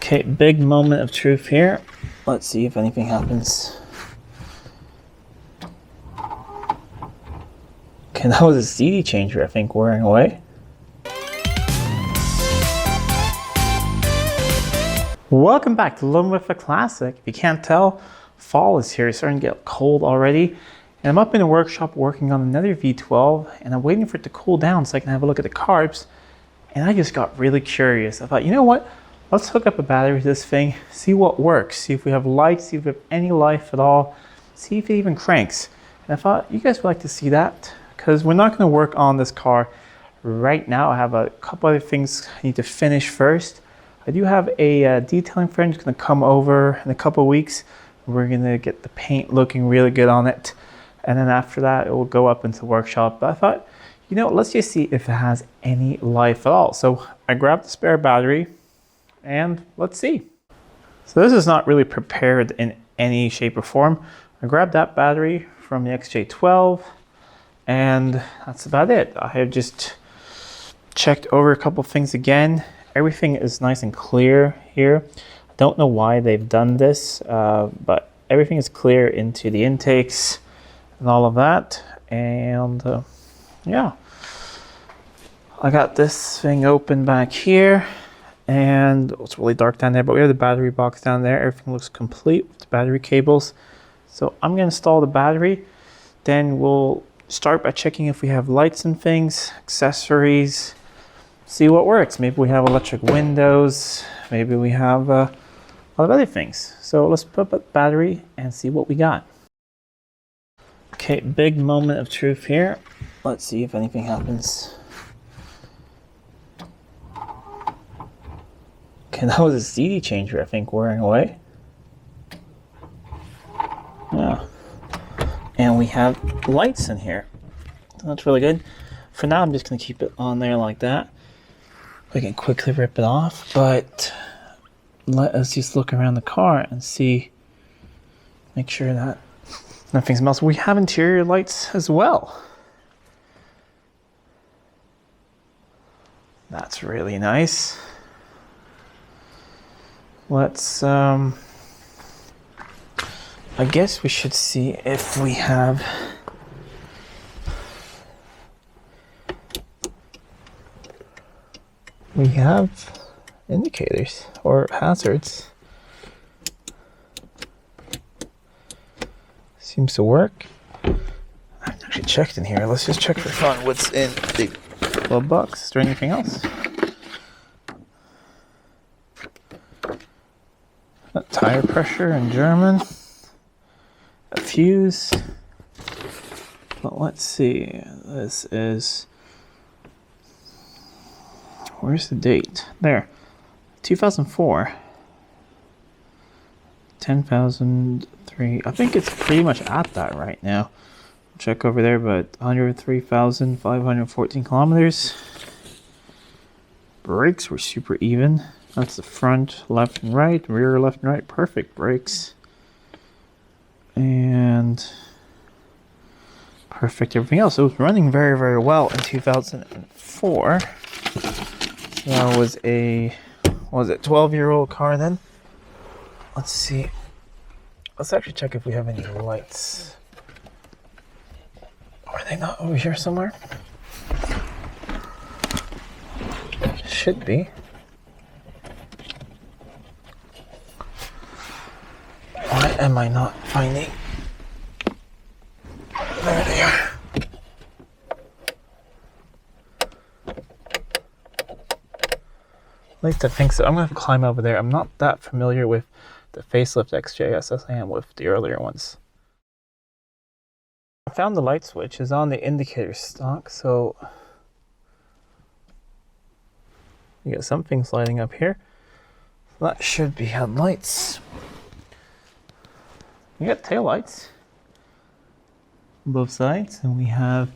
Okay, big moment of truth here. Let's see if anything happens. Okay, that was a CD changer, I think, wearing away. Welcome back to Living with a Classic. If you can't tell, fall is here. It's starting to get cold already. And I'm up in the workshop working on another V12, and I'm waiting for it to cool down so I can have a look at the carbs. And I just got really curious. I thought, you know what? Let's hook up a battery to this thing, see what works, see if we have lights, see if we have any life at all, see if it even cranks. And I thought you guys would like to see that, because we're not going to work on this car right now. I have a couple other things I need to finish first. I do have a detailing friend who's going to come over in a couple of weeks. We're going to get the paint looking really good on it. And then after that, it will go up into the workshop. But I thought, you know, let's just see if it has any life at all. So I grabbed the spare battery and let's see. So this is not really prepared in any shape or form. I grabbed that battery from the XJ12 and that's about it. I have just checked over a couple things again. Everything is nice and clear here. I don't know why they've done this, but everything is clear into the intakes and all of that. And yeah, I got this thing open back here. And it's really dark down there, but we have the battery box down there. Everything looks complete with the battery cables. So I'm gonna install the battery. Then we'll start by checking if we have lights and things, accessories, see what works. Maybe we have electric windows. Maybe we have a lot of other things. So let's put up the battery and see what we got. Okay, big moment of truth here. Let's see if anything happens. Okay, that was a CD changer, I think, wearing away. Yeah. And we have lights in here. That's really good. For now, I'm just going to keep it on there like that. We can quickly rip it off, but let us just look around the car and see, make sure that nothing smells. We have interior lights as well. That's really nice. Let's, I guess we should see if we have indicators or hazards. Seems to work. I haven't actually checked in here. Let's just check for fun what's in the glove box. Is there anything else? Tire pressure in German, a fuse, but let's see, this is, where's the date? There, 2004, 10,003, I think it's pretty much at that right now. Check over there, but 103,514 kilometers. Brakes were super even. That's the front, left and right, rear, left and right. Perfect brakes. And perfect everything else. It was running very, very well in 2004. So that was a, what was it, 12-year-old car then? Let's see. Let's actually check if we have any lights. Are they not over here somewhere? Should be. Why am I not finding? There they are. At least I think so. I'm going to climb over there. I'm not that familiar with the facelift XJS as I am with the earlier ones. I found the light switch is on the indicator stock, so you got some things lighting up here. That should be headlights. We got tail lights on both sides, and we have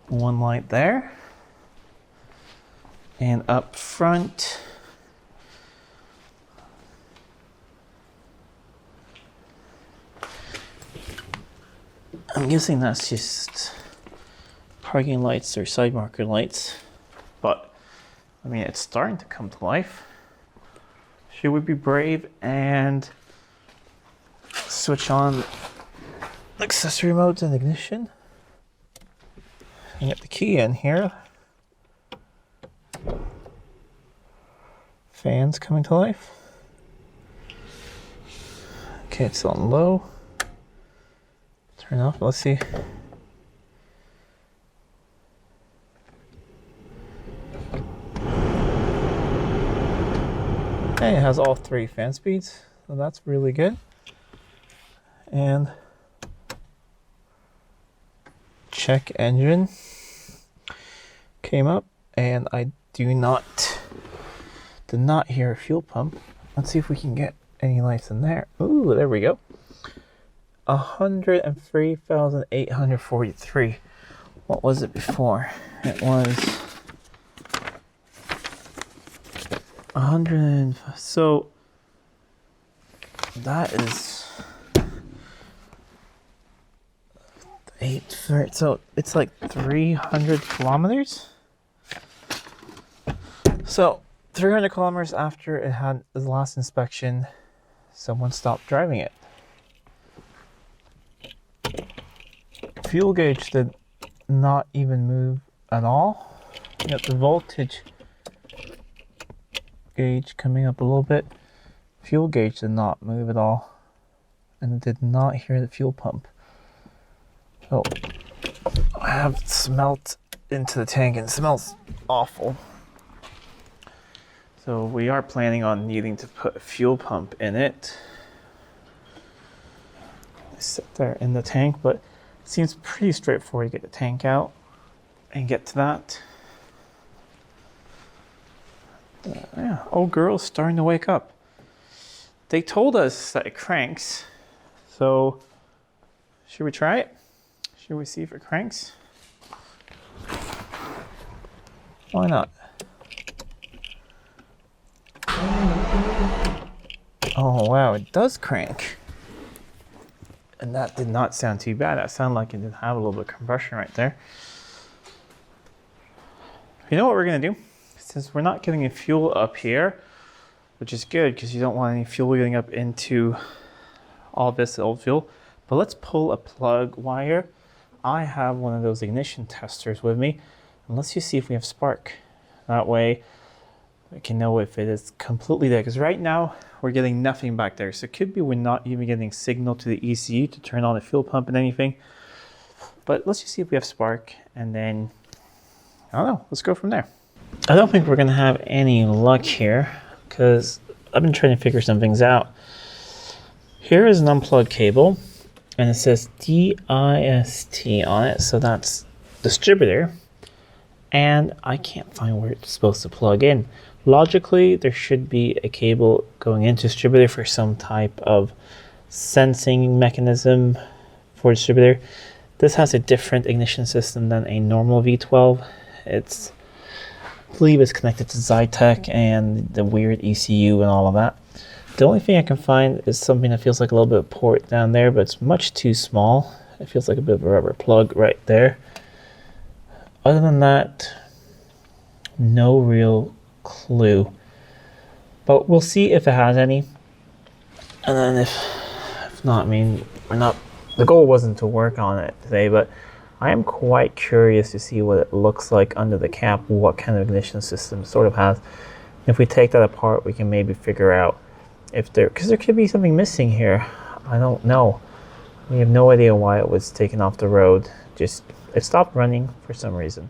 one light there. And up front, I'm guessing that's just parking lights or side marker lights, but I mean, it's starting to come to life. she would be brave and switch on accessory modes and ignition. And get the key in here. Fans coming to life. Okay, it's on low. Turn off, let's see. Okay, it has all 3 fan speeds, so that's really good. And check engine came up, and I did not hear a fuel pump. Let's see if we can get any lights in there. Ooh, there we go. 103,843. What was it before? It was 100. So that is 8. So it's like 300 kilometers. So 300 kilometers after it had its last inspection, someone stopped driving it. Fuel gauge did not even move at all. You got the voltage gauge coming up a little bit. Fuel gauge did not move at all, and it did not hear the fuel pump. So I have smelt into the tank and it smells awful. So we are planning on needing to put a fuel pump in it. Sit there in the tank, but it seems pretty straightforward to get the tank out and get to that. Yeah, old girl's starting to wake up. They told us that it cranks, so should we try it? Should we see if it cranks? Why not? Oh wow, it does crank. And that did not sound too bad. That sounded like it did have a little bit of compression right there. You know what we're gonna do? Since we're not getting any fuel up here, which is good because you don't want any fuel getting up into all this old fuel, but let's pull a plug wire. I have one of those ignition testers with me, and let's just see if we have spark. That way we can know if it is completely dead, because right now we're getting nothing back there. So it could be we're not even getting signal to the ECU to turn on the fuel pump and anything. But let's just see if we have spark, and then, I don't know, let's go from there. I don't think we're gonna have any luck here because I've been trying to figure some things out. Here is an unplugged cable, and it says DIST on it, so that's distributor. And I can't find where it's supposed to plug in. Logically, there should be a cable going into distributor for some type of sensing mechanism for distributor. This has a different ignition system than a normal V12. I believe it's connected to Zytec and the weird ECU and all of that. The only thing I can find is something that feels like a little bit of port down there, but it's much too small. It feels like a bit of a rubber plug right there. Other than that, no real clue. But we'll see if it has any. And then if not, I mean, the goal wasn't to work on it today, but I am quite curious to see what it looks like under the cap, what kind of ignition system it sort of has. If we take that apart, we can maybe figure out if because there could be something missing here. I don't know. We have no idea why it was taken off the road. Just, it stopped running for some reason.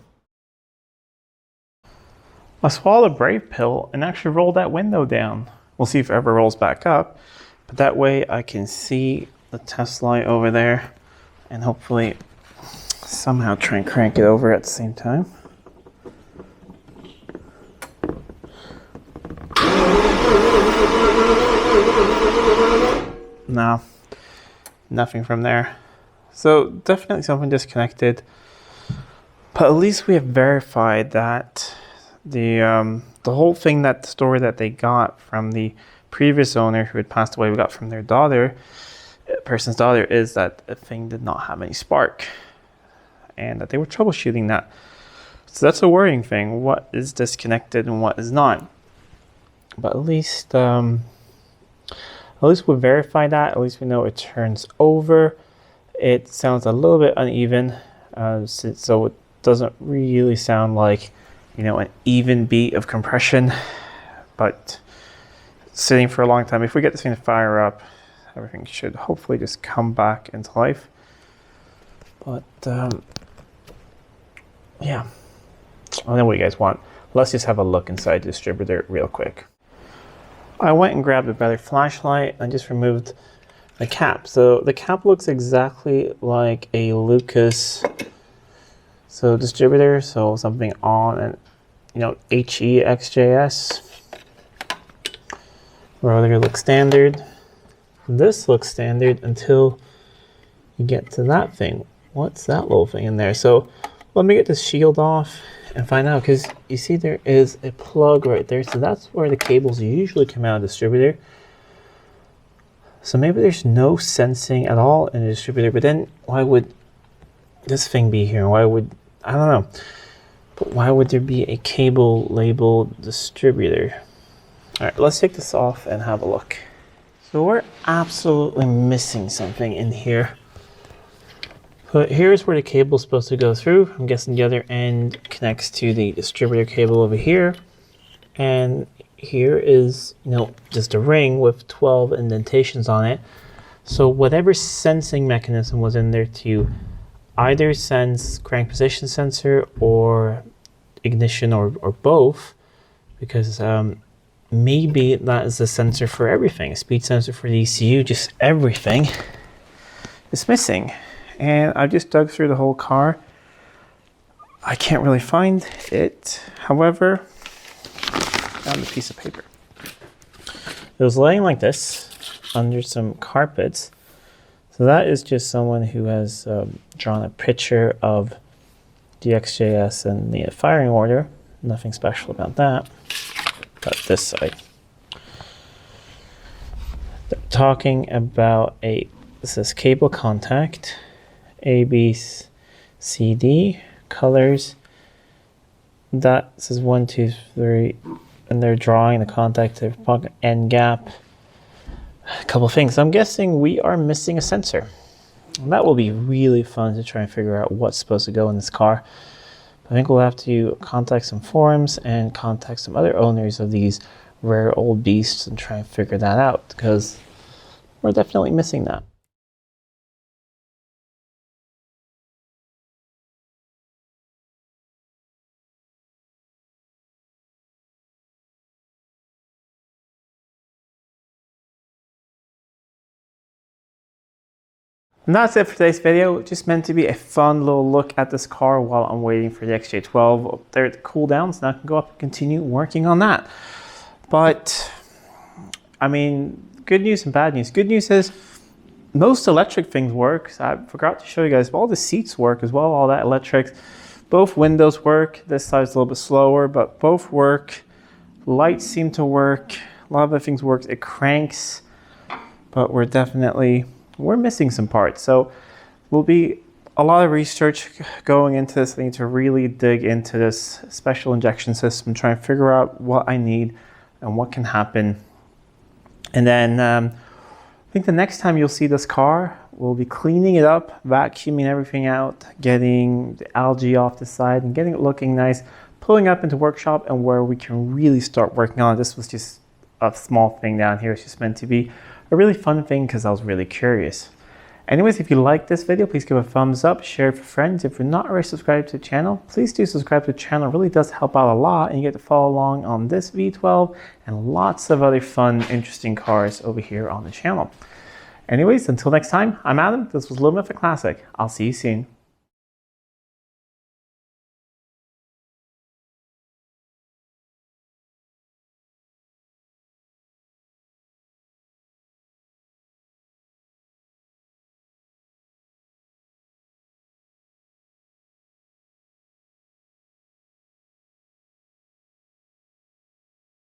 I swallowed a brave pill and actually rolled that window down. We'll see if it ever rolls back up, but that way I can see the test light over there and hopefully somehow try and crank it over at the same time. No, nothing from there. So definitely something disconnected, but at least we have verified that the whole thing, that the story that they got from the previous owner who had passed away, we got from their daughter, person's daughter, is that the thing did not have any spark and that they were troubleshooting that. So that's a worrying thing. What is disconnected and what is not? But at least we verify that. At least we know it turns over. It sounds a little bit uneven, so it doesn't really sound like, you know, an even beat of compression. But sitting for a long time, if we get this thing to fire up, everything should hopefully just come back into life. But yeah, I know what you guys want. Let's just have a look inside the distributor real quick. I went and grabbed a better flashlight and just removed the cap. So the cap looks exactly like a Lucas distributor, so something on an, you know, XJs-R. Rather looks standard. This looks standard until you get to that thing. What's that little thing in there? So let me get this shield off and find out, because you see there is a plug right there. So that's where the cables usually come out of the distributor. So maybe there's no sensing at all in the distributor, but then why would this thing be here? Why would, I don't know, but why would there be a cable labeled distributor? All right, let's take this off and have a look. So we're absolutely missing something in here. But here's where the cable is supposed to go through. I'm guessing the other end connects to the distributor cable over here. And here is, you know, just a ring with 12 indentations on it. So whatever sensing mechanism was in there to either sense crank position sensor or ignition or both, because maybe that is a sensor for everything, a speed sensor for the ECU, just everything is missing. And I just dug through the whole car. I can't really find it. However, found a piece of paper. It was laying like this under some carpets. So that is just someone who has drawn a picture of the XJS and the firing order. Nothing special about that. But this side, they're talking about this is cable contact, A, B, C, D, colors. That says 1, 2, 3, and they're drawing the contact to end gap. A couple things. I'm guessing we are missing a sensor. And that will be really fun to try and figure out what's supposed to go in this car. I think we'll have to contact some forums and contact some other owners of these rare old beasts and try and figure that out, because we're definitely missing that. And that's it for today's video. Just meant to be a fun little look at this car while I'm waiting for the XJ12 up there to cool down, so now I can go up and continue working on that. But, I mean, good news and bad news. Good news is most electric things work. So I forgot to show you guys, all the seats work as well, all that electric. Both windows work. This side's a little bit slower, but both work. Lights seem to work. A lot of the things work. It cranks, but we're missing some parts. So will be a lot of research going into this. I need to really dig into this special injection system, try and figure out what I need and what can happen. And then I think the next time you'll see this car, we'll be cleaning it up, vacuuming everything out, getting the algae off the side and getting it looking nice, pulling up into workshop and where we can really start working on it. This was just a small thing down here. It's just meant to be a really fun thing because I was really curious. Anyways, if you like this video, please give a thumbs up, share it for friends. If you're not already subscribed to the channel, please do subscribe to the channel. It really does help out a lot, and you get to follow along on this V12 and lots of other fun, interesting cars over here on the channel. Anyways, until next time, I'm Adam. This was Living with a Classic. I'll see you soon.